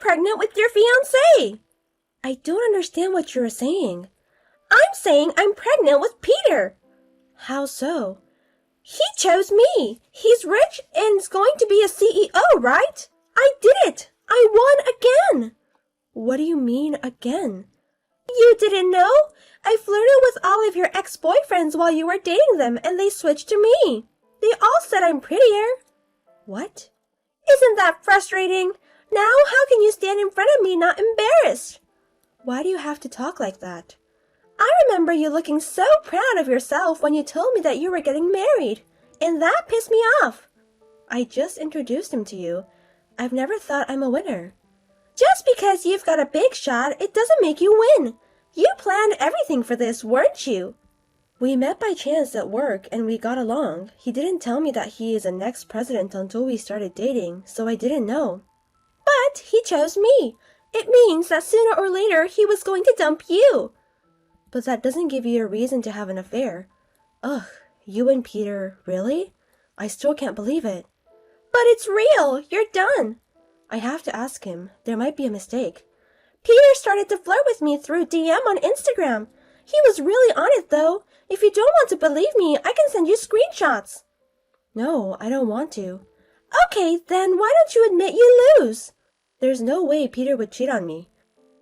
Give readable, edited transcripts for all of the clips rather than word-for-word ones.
pregnant with your fiancé. I don't understand what you're saying. I'm saying I'm pregnant with Peter. How so? He chose me. He's rich and is going to be a CEO, right? I did it. I won again. What do you mean again? You didn't know? I flirted with all of your ex-boyfriends while you were dating them and they switched to me. They all said I'm prettier. What? Isn't that frustrating? Now how can you stand in front of me not embarrassed? Why do you have to talk like that? I remember you looking so proud of yourself when you told me that you were getting married, and that pissed me off. I just introduced him to you. I've never thought I'm a winner. Just because you've got a big shot, it doesn't make you win. You planned everything for this, weren't you? We met by chance at work and we got along. He didn't tell me that he is the next president until we started dating, so I didn't know. But he chose me. It means that sooner or later he was going to dump you. But that doesn't give you a reason to have an affair. Ugh, you and Peter, really? I still can't believe it. But it's real. You're done. I have to ask him. There might be a mistake. Peter started to flirt with me through DM on Instagram. He was really on it, though. If you don't want to believe me, I can send you screenshots. No, I don't want to. Okay, then why don't you admit you lose? There's no way Peter would cheat on me.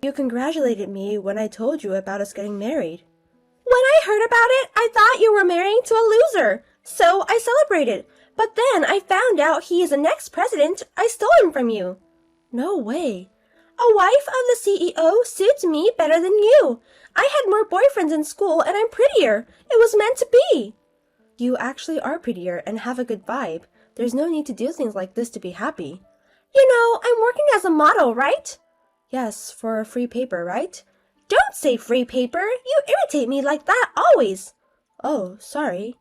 You congratulated me when I told you about us getting married. When I heard about it, I thought you were marrying to a loser. So I celebrated. But then I found out he is the next president. I stole him from you. No way. A wife of the CEO suits me better than you. I had more boyfriends in school and I'm prettier. It was meant to be. You actually are prettier and have a good vibe. There's no need to do things like this to be happy. You know, I'm working as a model, right? Yes, for a free paper, right? Don't say free paper. You irritate me like that always. Oh, sorry.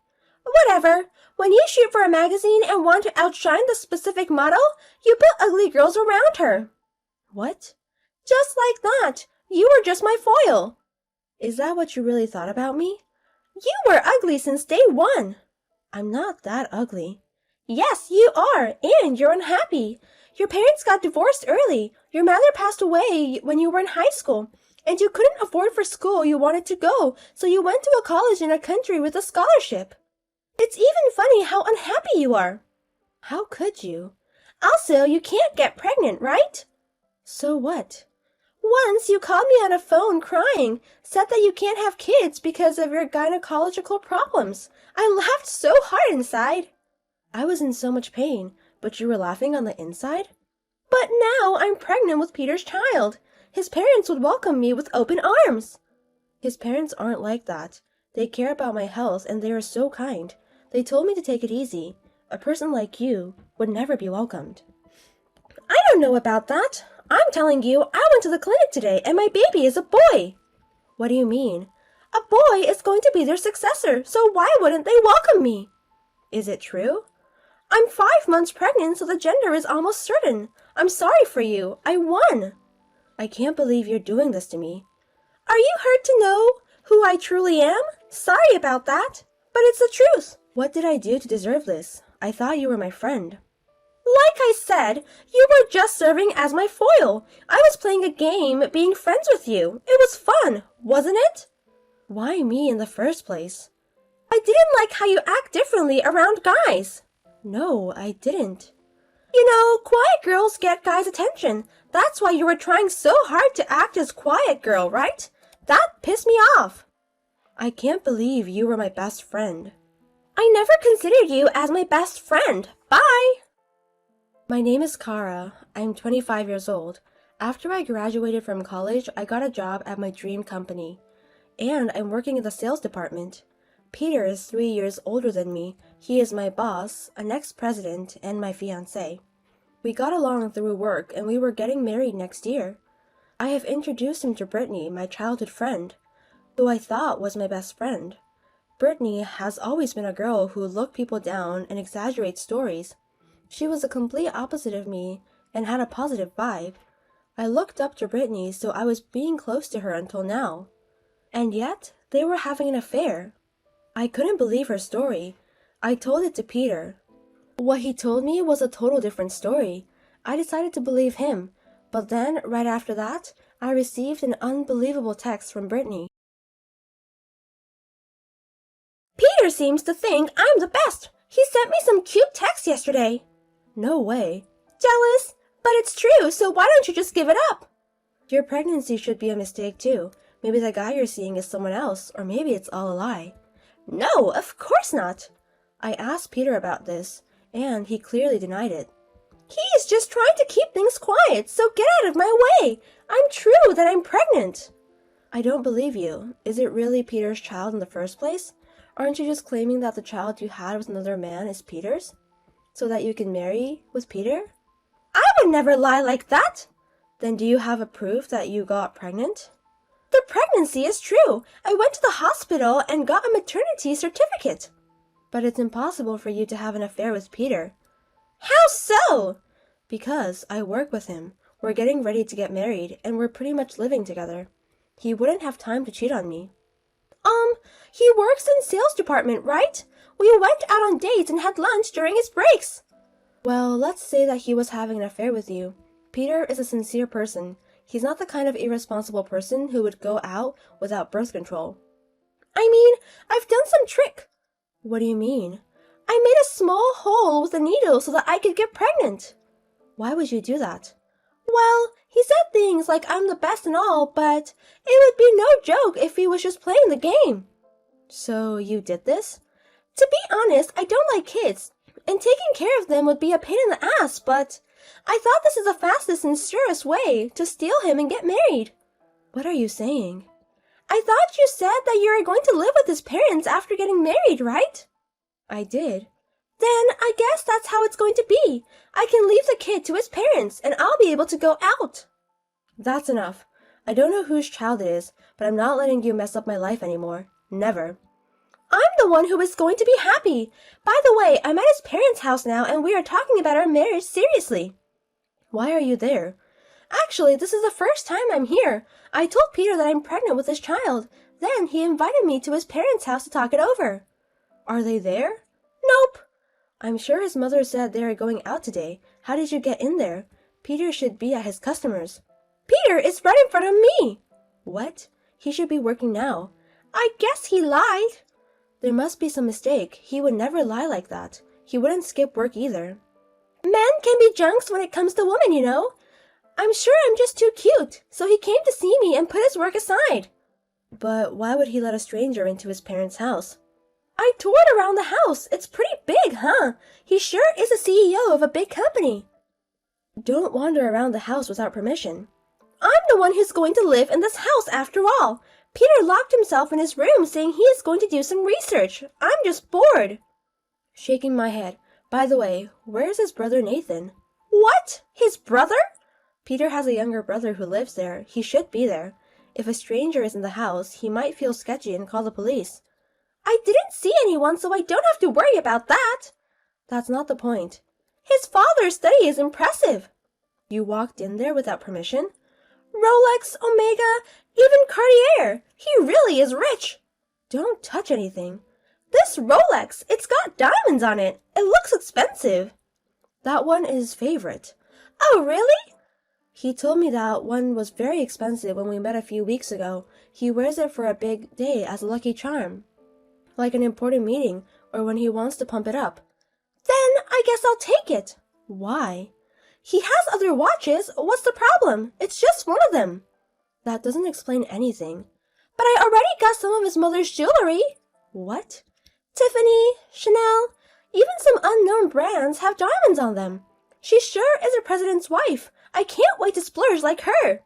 Whatever. When you shoot for a magazine and want to outshine the specific model, you put ugly girls around her. What? Just like that. You were just my foil. Is that what you really thought about me? You were ugly since day one. I'm not that ugly. Yes, you are, and you're unhappy. Your parents got divorced early. Your mother passed away when you were in high school, and you couldn't afford for school you wanted to go, so you went to a college in a country with a scholarship. It's even funny how unhappy you are. How could you? Also, you can't get pregnant, right? So what? Once you called me on a phone crying, said that you can't have kids because of your gynecological problems. I laughed so hard inside. I was in so much pain, but you were laughing on the inside? But now I'm pregnant with Peter's child. His parents would welcome me with open arms. His parents aren't like that. They care about my health and they are so kind. They told me to take it easy. A person like you would never be welcomed. I don't know about that. I'm telling you, I went to the clinic today and my baby is a boy. What do you mean? A boy is going to be their successor, so why wouldn't they welcome me? Is it true? I'm 5 months pregnant, so the gender is almost certain. I'm sorry for you. I won. I can't believe you're doing this to me. Are you hurt to know who I truly am? Sorry about that, but it's the truth. What did I do to deserve this? I thought you were my friend. Like I said, you were just serving as my foil. I was playing a game, being friends with you. It was fun, wasn't it? Why me in the first place? I didn't like how you act differently around guys. No, I didn't. You know, quiet girls get guys' attention. That's why you were trying so hard to act as quiet girl, right? That pissed me off. I can't believe you were my best friend. I never considered you as my best friend. Bye! My name is Kara. I'm 25 years old. After I graduated from college, I got a job at my dream company. And I'm working in the sales department. Peter is 3 years older than me. He is my boss, an ex-president, and my fiancé. We got along through work and we were getting married next year. I have introduced him to Brittany, my childhood friend, who I thought was my best friend. Brittany has always been a girl who looked people down and exaggerates stories. She was the complete opposite of me and had a positive vibe. I looked up to Brittany, so I was being close to her until now. And yet, they were having an affair. I couldn't believe her story. I told it to Peter. What he told me was a total different story. I decided to believe him. But then, right after that, I received an unbelievable text from Brittany. Peter seems to think I'm the best. He sent me some cute text yesterday. No way. Jealous? But it's true, so why don't you just give it up? Your pregnancy should be a mistake too. Maybe the guy you're seeing is someone else, or maybe it's all a lie. No, of course not. I asked Peter about this, and he clearly denied it. He's just trying to keep things quiet, so get out of my way. I'm true that I'm pregnant. I don't believe you. Is it really Peter's child in the first place? Aren't you just claiming that the child you had with another man is Peter's? So that you can marry with Peter? I would never lie like that. Then do you have a proof that you got pregnant? The pregnancy is true. I went to the hospital and got a maternity certificate. But it's impossible for you to have an affair with Peter. How so? Because I work with him. We're getting ready to get married, and we're pretty much living together. He wouldn't have time to cheat on me. He works in sales department, right? We went out on dates and had lunch during his breaks. Well, let's say that he was having an affair with you. Peter is a sincere person. He's not the kind of irresponsible person who would go out without birth control. I mean, I've done some trick. What do you mean? I made a small hole with a needle so that I could get pregnant. Why would you do that? Well, he said things like I'm the best and all, but it would be no joke if he was just playing the game. So you did this? To be honest, I don't like kids, and taking care of them would be a pain in the ass, but I thought this is the fastest and surest way to steal him and get married. What are you saying? I thought you said that you were going to live with his parents after getting married, right? I did. Then I guess that's how it's going to be. I can leave the kid to his parents, and I'll be able to go out. That's enough. I don't know whose child it is, but I'm not letting you mess up my life anymore. Never. I'm the one who is going to be happy. By the way, I'm at his parents' house now, and we are talking about our marriage seriously. Why are you there? Actually, this is the first time I'm here. I told Peter that I'm pregnant with his child. Then he invited me to his parents' house to talk it over. Are they there? Nope. I'm sure his mother said they are going out today. How did you get in there? Peter should be at his customers. Peter is right in front of me. What? He should be working now. I guess he lied. There must be some mistake. He would never lie like that. He wouldn't skip work either. Men can be junks when it comes to women, you know. I'm sure I'm just too cute, so he came to see me and put his work aside. But why would he let a stranger into his parents' house? I toured around the house. It's pretty big, huh? He sure is a CEO of a big company. Don't wander around the house without permission. I'm the one who's going to live in this house after all. Peter locked himself in his room saying he is going to do some research. I'm just bored. Shaking my head. By the way, where's his brother Nathan? What? His brother? Peter has a younger brother who lives there. He should be there. If a stranger is in the house, he might feel sketchy and call the police. I didn't see anyone, so I don't have to worry about that. That's not the point. His father's study is impressive. You walked in there without permission? Rolex, Omega, even Cartier. He really is rich. Don't touch anything. This Rolex, it's got diamonds on it. It looks expensive. That one is his favorite. Oh, really? He told me that one was very expensive when we met a few weeks ago. He wears it for a big day as a lucky charm. Like an important meeting, or when he wants to pump it up. Then I guess I'll take it. Why? He has other watches. What's the problem? It's just one of them. That doesn't explain anything. But I already got some of his mother's jewelry. What? Tiffany, Chanel, even some unknown brands have diamonds on them. She sure is a president's wife. I can't wait to splurge like her.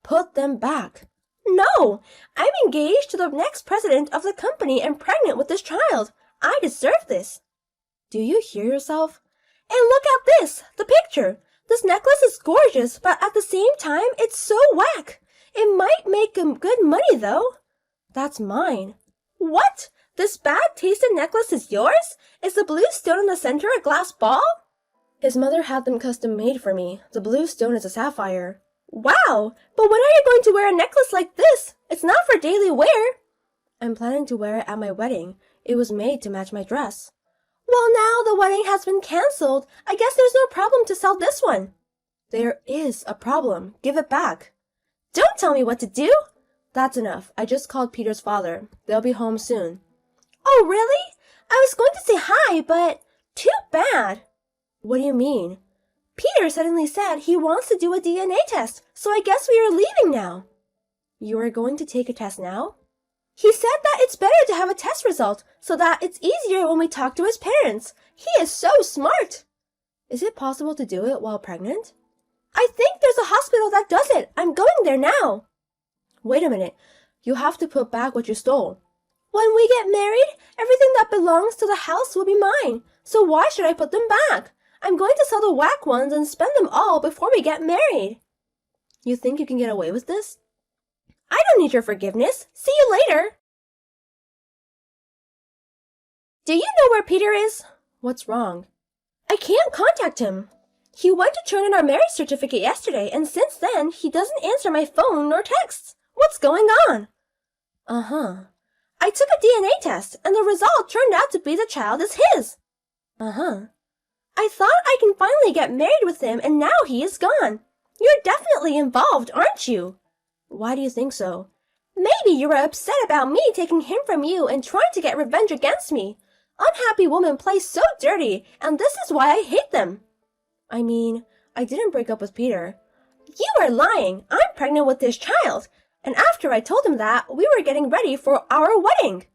Put them back. No, I'm engaged to the next president of the company and pregnant with this child. I deserve this. Do you hear yourself? And look at this, the picture. This necklace is gorgeous, but at the same time, it's so whack. It might make good money, though. That's mine. What? This bad-tasted necklace is yours? Is the blue stone in the center a glass ball? His mother had them custom-made for me. The blue stone is a sapphire. Wow! But when are you going to wear a necklace like this? It's not for daily wear. I'm planning to wear it at my wedding. It was made to match my dress. Well, now the wedding has been cancelled. I guess there's no problem to sell this one. There is a problem. Give it back. Don't tell me what to do! That's enough. I just called Peter's father. They'll be home soon. Oh, really? I was going to say hi, but too bad. What do you mean? Peter suddenly said he wants to do a DNA test, so I guess we are leaving now. You are going to take a test now? He said that it's better to have a test result so that it's easier when we talk to his parents. He is so smart. Is it possible to do it while pregnant? I think there's a hospital that does it. I'm going there now. Wait a minute. You have to put back what you stole. When we get married, everything that belongs to the house will be mine. So why should I put them back? I'm going to sell the whack ones and spend them all before we get married. You think you can get away with this? I don't need your forgiveness. See you later. Do you know where Peter is? What's wrong? I can't contact him. He went to turn in our marriage certificate yesterday, and since then, he doesn't answer my phone nor texts. What's going on? I took a DNA test, and the result turned out to be the child is his. I thought I can finally get married with him, and now he is gone. You're definitely involved, aren't you? Why do you think so? Maybe you were upset about me taking him from you and trying to get revenge against me. Unhappy women play so dirty, and this is why I hate them. I mean, I didn't break up with Peter. You are lying. I'm pregnant with this child. And after I told him that, we were getting ready for our wedding.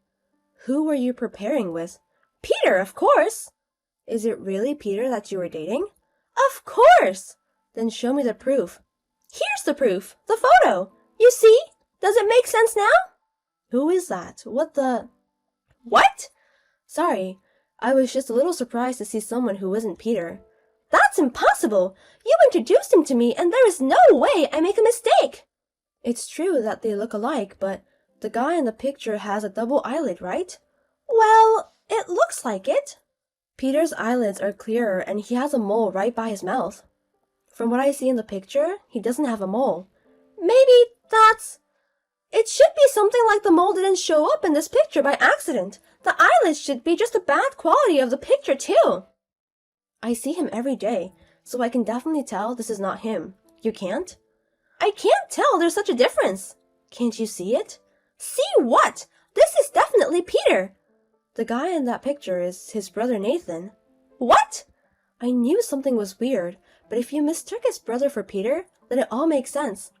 Who were you preparing with? Peter, of course. Is it really Peter that you were dating? Of course. Then show me the proof. Here's the proof. The photo. You see? Does it make sense now? Who is that? What? Sorry. I was just a little surprised to see someone who isn't Peter. That's impossible. You introduced him to me, and there is no way I make a mistake. It's true that they look alike, but the guy in the picture has a double eyelid, right? Well, it looks like it. Peter's eyelids are clearer, and he has a mole right by his mouth. From what I see in the picture, he doesn't have a mole. Maybe it should be something like the mole didn't show up in this picture by accident. The eyelids should be just a bad quality of the picture, too. I see him every day, so I can definitely tell this is not him. You can't? I can't tell there's such a difference. Can't you see it? See what? This is definitely Peter. The guy in that picture is his brother Nathan. What? I knew something was weird, but if you mistook his brother for Peter, then it all makes sense.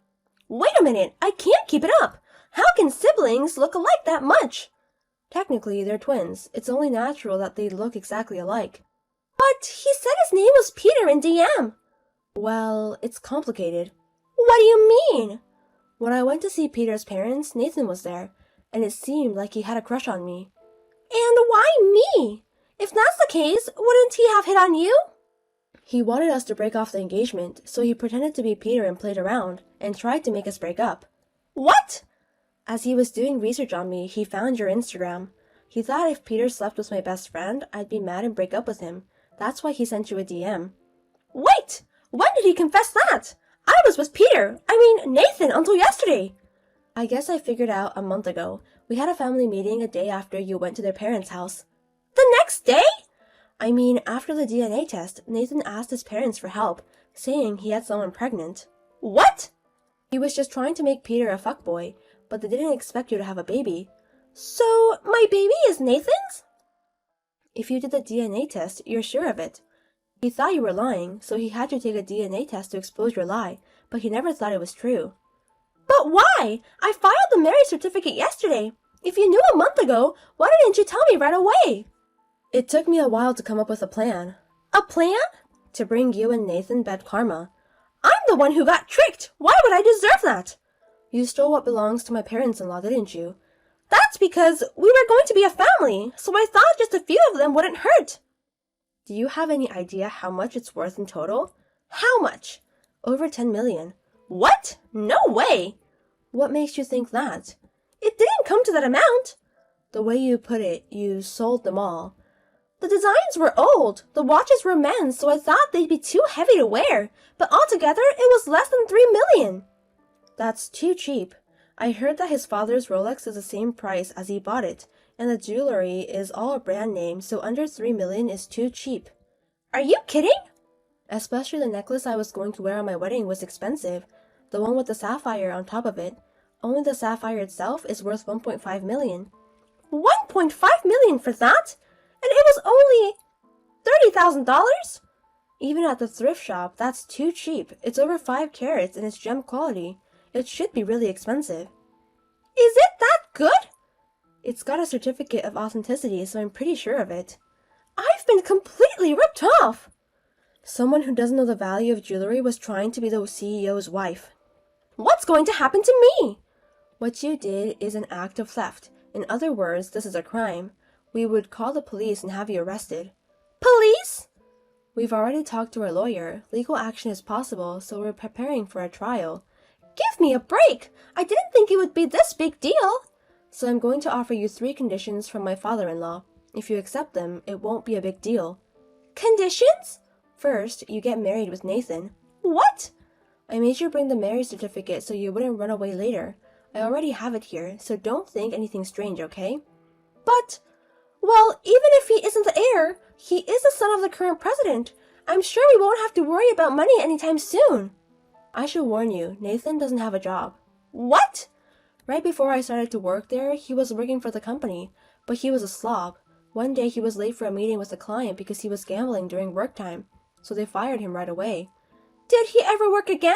Wait a minute, I can't keep it up. How can siblings look alike that much? Technically, they're twins. It's only natural that they look exactly alike. But he said his name was Peter in DM. Well, it's complicated. What do you mean? When I went to see Peter's parents, Nathan was there, and it seemed like he had a crush on me. And why me? If that's the case, wouldn't he have hit on you? He wanted us to break off the engagement, so he pretended to be Peter and played around, and tried to make us break up. What? As he was doing research on me, he found your Instagram. He thought if Peter slept with my best friend, I'd be mad and break up with him. That's why he sent you a DM. Wait! When did he confess that? I was with Nathan until yesterday. I guess I figured out a month ago. We had a family meeting a day after you went to their parents' house. The next day? After the DNA test, Nathan asked his parents for help, saying he had someone pregnant. What? He was just trying to make Peter a fuckboy, but they didn't expect you to have a baby. So, my baby is Nathan's? If you did the DNA test, you're sure of it. He thought you were lying, so he had you take a DNA test to expose your lie, but he never thought it was true. But why? I filed the marriage certificate yesterday. If you knew a month ago, why didn't you tell me right away? It took me a while to come up with a plan. A plan? To bring you and Nathan bad karma. I'm the one who got tricked. Why would I deserve that? You stole what belongs to my parents-in-law, didn't you? That's because we were going to be a family, so I thought just a few of them wouldn't hurt. Do you have any idea how much it's worth in total? How much? Over 10 million. What? No way! What makes you think that? It didn't come to that amount. The way you put it, you sold them all. The designs were old, the watches were men's, so I thought they'd be too heavy to wear, but altogether it was less than 3 million. That's too cheap. I heard that his father's Rolex is the same price as he bought it, and the jewelry is all a brand name, so under 3 million is too cheap. Are you kidding? Especially the necklace I was going to wear on my wedding was expensive. The one with the sapphire on top of it. Only the sapphire itself is worth 1.5 million. 1.5 million for that? And it was only $30,000? Even at the thrift shop, that's too cheap. It's over 5 carats and it's gem quality. It should be really expensive. Is it that good? It's got a certificate of authenticity, so I'm pretty sure of it. I've been completely ripped off! Someone who doesn't know the value of jewelry was trying to be the CEO's wife. What's going to happen to me? What you did is an act of theft. In other words, this is a crime. We would call the police and have you arrested. Police? We've already talked to our lawyer. Legal action is possible, so we're preparing for a trial. Give me a break! I didn't think it would be this big deal. So I'm going to offer you 3 conditions from my father-in-law. If you accept them, it won't be a big deal. Conditions? First, you get married with Nathan. What? I made you bring the marriage certificate so you wouldn't run away later. I already have it here, so don't think anything strange, okay? But, well, even if he isn't the heir, he is the son of the current president. I'm sure we won't have to worry about money anytime soon. I should warn you, Nathan doesn't have a job. What? Right before I started to work there, he was working for the company, but he was a slob. One day he was late for a meeting with a client because he was gambling during work time, so they fired him right away. Did he ever work again?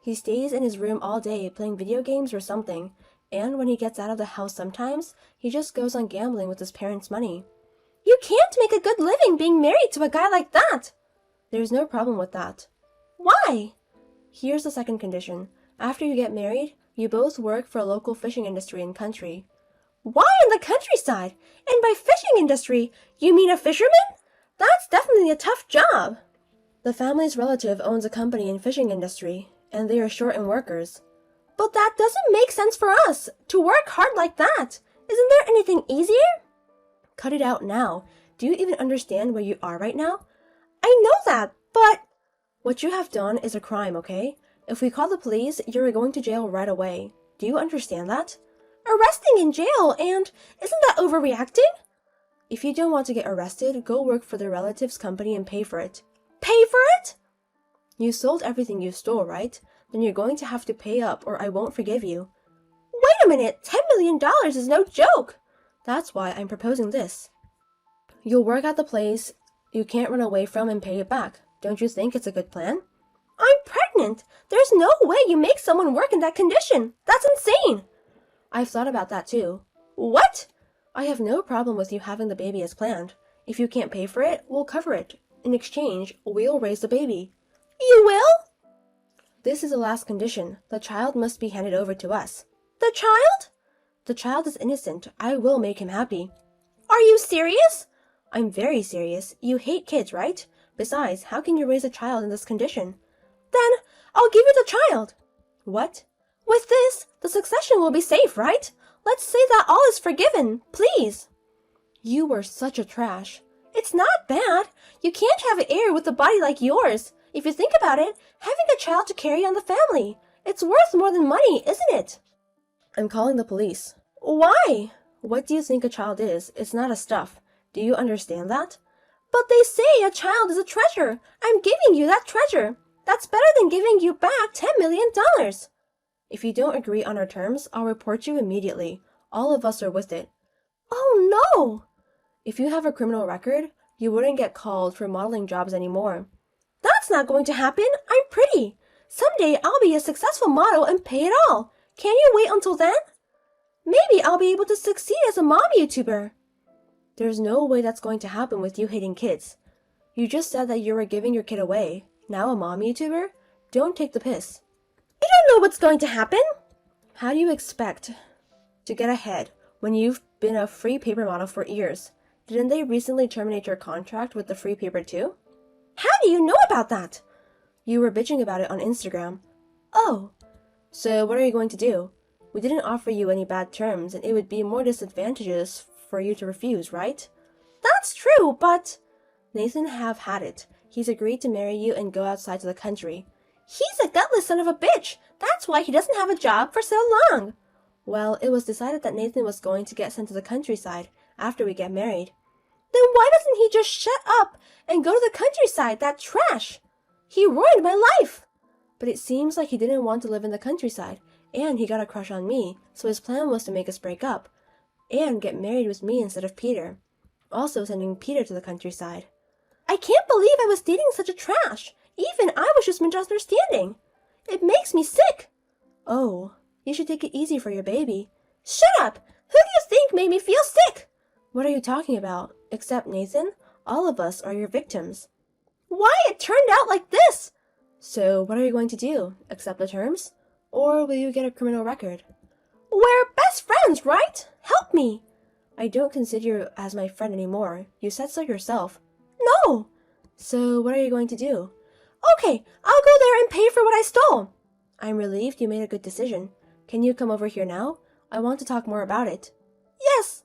He stays in his room all day playing video games or something, and when he gets out of the house sometimes, he just goes on gambling with his parents' money. You can't make a good living being married to a guy like that. There's no problem with that. Why? Here's the second condition. After you get married, you both work for a local fishing industry and country. Why in the countryside? And by fishing industry, you mean a fisherman? That's definitely a tough job. The family's relative owns a company in fishing industry, and they are short in workers. But that doesn't make sense for us, to work hard like that. Isn't there anything easier? Cut it out now. Do you even understand where you are right now? I know that, but... What you have done is a crime, okay? If we call the police, you're going to jail right away. Do you understand that? Arresting in jail, and isn't that overreacting? If you don't want to get arrested, go work for the relative's company and pay for it. Pay for it? You sold everything you stole, right? Then you're going to have to pay up or I won't forgive you. Wait a minute, $10 million is no joke. That's why I'm proposing this. You'll work at the place you can't run away from and pay it back. Don't you think it's a good plan? I'm pregnant. There's no way you make someone work in that condition. That's insane. I've thought about that too. What? I have no problem with you having the baby as planned. If you can't pay for it, we'll cover it. In exchange, we'll raise the baby. You will? This is the last condition. The child must be handed over to us. The child? The child is innocent. I will make him happy. Are you serious? I'm very serious. You hate kids, right? Besides, how can you raise a child in this condition? Then, I'll give you the child. What? With this, the succession will be safe, right? Let's say that all is forgiven, please. You were such a trash. It's not bad. You can't have an heir with a body like yours. If you think about it, having a child to carry on the family, it's worth more than money, isn't it? I'm calling the police. Why? What do you think a child is? It's not a stuff. Do you understand that? But they say a child is a treasure. I'm giving you that treasure. That's better than giving you back $10 million. If you don't agree on our terms, I'll report you immediately. All of us are with it. Oh no! If you have a criminal record, you wouldn't get called for modeling jobs anymore. That's not going to happen. I'm pretty. Someday I'll be a successful model and pay it all. Can you wait until then? Maybe I'll be able to succeed as a mom YouTuber. There's no way that's going to happen with you hating kids. You just said that you were giving your kid away. Now a mom YouTuber? Don't take the piss. I don't know what's going to happen. How do you expect to get ahead when you've been a free paper model for years? Didn't they recently terminate your contract with the free paper too? How do you know about that? You were bitching about it on Instagram. Oh. So what are you going to do? We didn't offer you any bad terms and it would be more disadvantageous for you to refuse, right? That's true, but... Nathan have had it. He's agreed to marry you and go outside to the country. He's a gutless son of a bitch. That's why he doesn't have a job for so long. Well, it was decided that Nathan was going to get sent to the countryside after we get married. Then why doesn't he just shut up and go to the countryside, that trash? He ruined my life! But it seems like he didn't want to live in the countryside, and he got a crush on me, so his plan was to make us break up, and get married with me instead of Peter. Also sending Peter to the countryside. I can't believe I was dating such a trash! Even I was just misunderstanding! It makes me sick! Oh, you should take it easy for your baby. Shut up! Who do you think made me feel sick? What are you talking about? Except Nathan, all of us are your victims. Why it turned out like this? So what are you going to do? Accept the terms? Or will you get a criminal record? We're best friends, right? Help me! I don't consider you as my friend anymore. You said so yourself. No! So what are you going to do? Okay, I'll go there and pay for what I stole. I'm relieved you made a good decision. Can you come over here now? I want to talk more about it. Yes!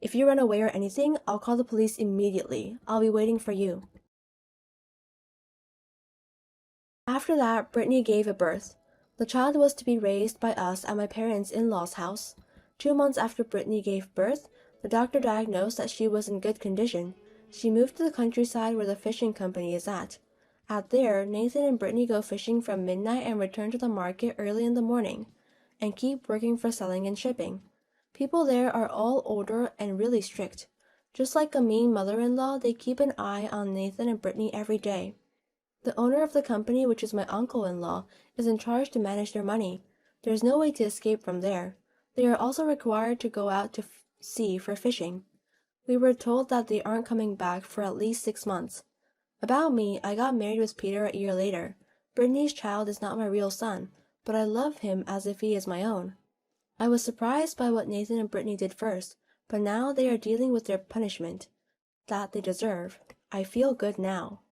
If you run away or anything, I'll call the police immediately. I'll be waiting for you. After that, Brittany gave a birth. The child was to be raised by us at my parents-in-law's house. 2 months after Brittany gave birth, the doctor diagnosed that she was in good condition. She moved to the countryside where the fishing company is at. Out there, Nathan and Brittany go fishing from midnight and return to the market early in the morning, and keep working for selling and shipping. People there are all older and really strict. Just like a mean mother-in-law, they keep an eye on Nathan and Brittany every day. The owner of the company, which is my uncle-in-law, is in charge to manage their money. There's no way to escape from there. They are also required to go out to sea for fishing. We were told that they aren't coming back for at least 6 months. About me, I got married with Peter a year later. Brittany's child is not my real son, but I love him as if he is my own. I was surprised by what Nathan and Brittany did first, but now they are dealing with their punishment that they deserve. I feel good now.